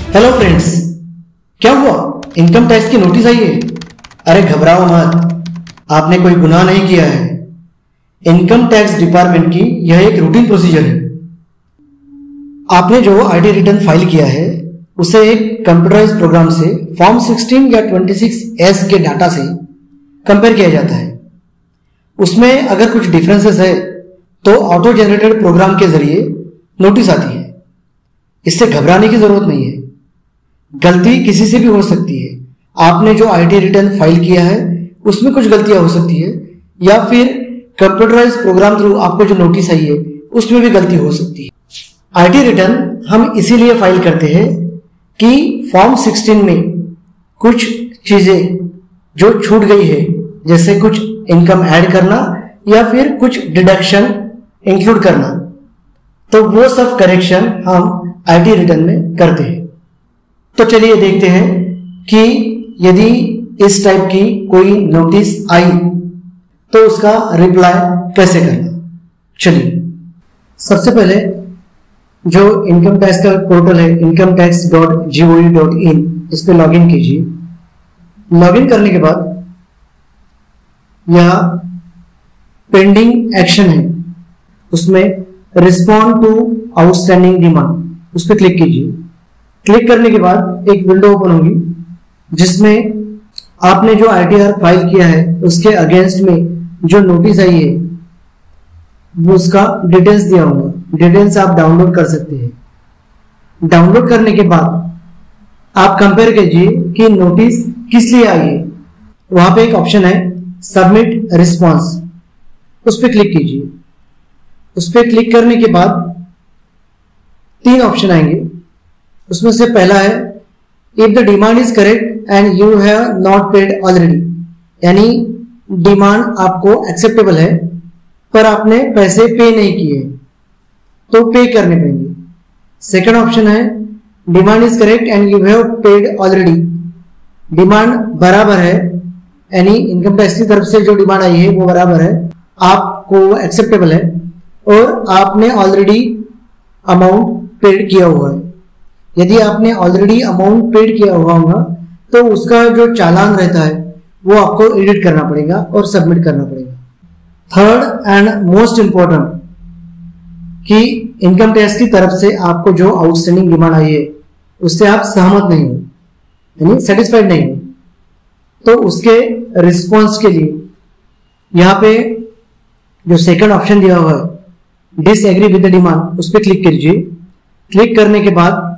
Hello friends, क्या हुआ? Income tax की नोटिस आई है? अरे घबराओ मत, आपने कोई गुनाह नहीं किया है। इनकम टैक्स डिपार्टमेंट की यह एक रूटीन प्रोसीजर है। आपने जो आईटी रिटर्न फाइल किया है उसे एक कंप्यूटराइज प्रोग्राम से फॉर्म 16 या 26S के डाटा से कंपेयर किया जाता है। उसमें अगर कुछ डिफरेंसेस है तो ऑटो जनरेटेड प्रोग्राम के जरिए नोटिस आती है। इससे घबराने की जरूरत नहीं है, गलती किसी से भी हो सकती है। आपने जो आईटी रिटर्न फाइल किया है उसमें कुछ गलतियां हो सकती है, या फिर कंप्यूटराइज प्रोग्राम थ्रू आपको जो नोटिस आई है उसमें भी गलती हो सकती है। आईटी रिटर्न हम इसीलिए फाइल करते हैं कि फॉर्म 16 में कुछ चीजें जो छूट गई है, जैसे कुछ इनकम ऐड करना या फिर कुछ डिडक्शन इंक्लूड करना, तो वो सब करेक्शन हम आईटी रिटर्न में करते हैं। तो चलिए देखते हैं कि यदि इस टाइप की कोई नोटिस आई तो उसका रिप्लाई कैसे करना। चलिए, सबसे पहले जो इनकम टैक्स का पोर्टल है incometax.gov.in, इस पे लॉगिन कीजिए। लॉगिन करने के बाद यहाँ पेंडिंग एक्शन है, उसमें रिस्पॉन्ड टू आउटस्टैंडिंग डिमांड, उस पर क्लिक कीजिए। क्लिक करने के बाद एक विंडो ओपन होगी जिसमें आपने जो आईटीआर फाइल किया है उसके अगेंस्ट में जो नोटिस आई है वो उसका डिटेल्स दिया होगा। डिटेल्स आप डाउनलोड कर सकते हैं। डाउनलोड करने के बाद आप कंपेयर कीजिए कि नोटिस किस लिए आई है। वहां पे एक ऑप्शन है सबमिट रिस्पॉन्स, उस पर क्लिक कीजिए। उस पर क्लिक करने के बाद 3 ऑप्शन आएंगे। उसमें से पहला है if the demand is correct and you have not paid already, यानी डिमांड आपको एक्सेप्टेबल है पर आपने पैसे पे नहीं किए तो पे करने पड़ेंगे। सेकंड ऑप्शन है demand is correct and you have paid already, demand बराबर है, यानी इनकम टैक्स की तरफ से जो डिमांड आई है वो बराबर है, आपको एक्सेप्टेबल है और आपने ऑलरेडी अमाउंट पेड किया हुआ है। यदि आपने ऑलरेडी अमाउंट पेड किया हुआ होगा तो उसका जो चालान रहता है वो आपको एडिट करना पड़ेगा और सबमिट करना पड़ेगा। थर्ड एंड मोस्ट इंपॉर्टेंट कि इनकम टैक्स की तरफ से आपको जो आउटस्टैंडिंग डिमांड आई है उससे आप सहमत नहीं हो, यानी सेटिस्फाइड नहीं हो, तो उसके रिस्पॉन्स के लिए यहाँ पे जो सेकंड ऑप्शन दिया हुआ है डिसएग्री विद द डिमांड, उस पर क्लिक कीजिए। क्लिक करने के बाद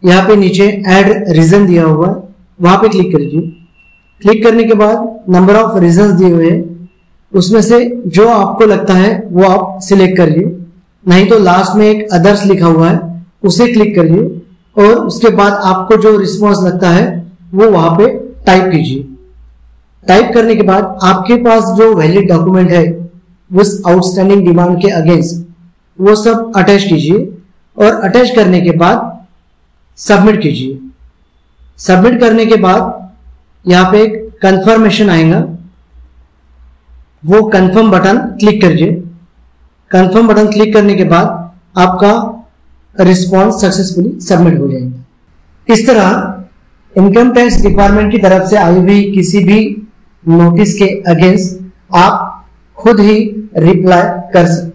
यहाँ पे नीचे ऐड रीजन दिया हुआ है, वहां पे क्लिक कीजिए। क्लिक करने के बाद नंबर ऑफ रीजंस दिए हुए हैं, उसमें से जो आपको लगता है वो आप सिलेक्ट करिए, नहीं तो लास्ट में एक अदर्स लिखा हुआ है उसे क्लिक करिए और उसके बाद आपको जो रिस्पॉन्स लगता है वो वहां पे टाइप कीजिए। टाइप करने के बाद आपके पास जो वैलिड डॉक्यूमेंट है उस आउटस्टैंडिंग डिमांड के अगेंस्ट वो सब अटैच कीजिए और अटैच करने के बाद सबमिट कीजिए। सबमिट करने के बाद यहाँ पे एक कंफर्मेशन आएगा, वो कंफर्म बटन क्लिक करिए। कंफर्म बटन क्लिक करने के बाद आपका रिस्पॉन्स सक्सेसफुली सबमिट हो जाएगा। इस तरह इनकम टैक्स डिपार्टमेंट की तरफ से आई हुई किसी भी नोटिस के अगेंस्ट आप खुद ही रिप्लाई कर सकते हैं।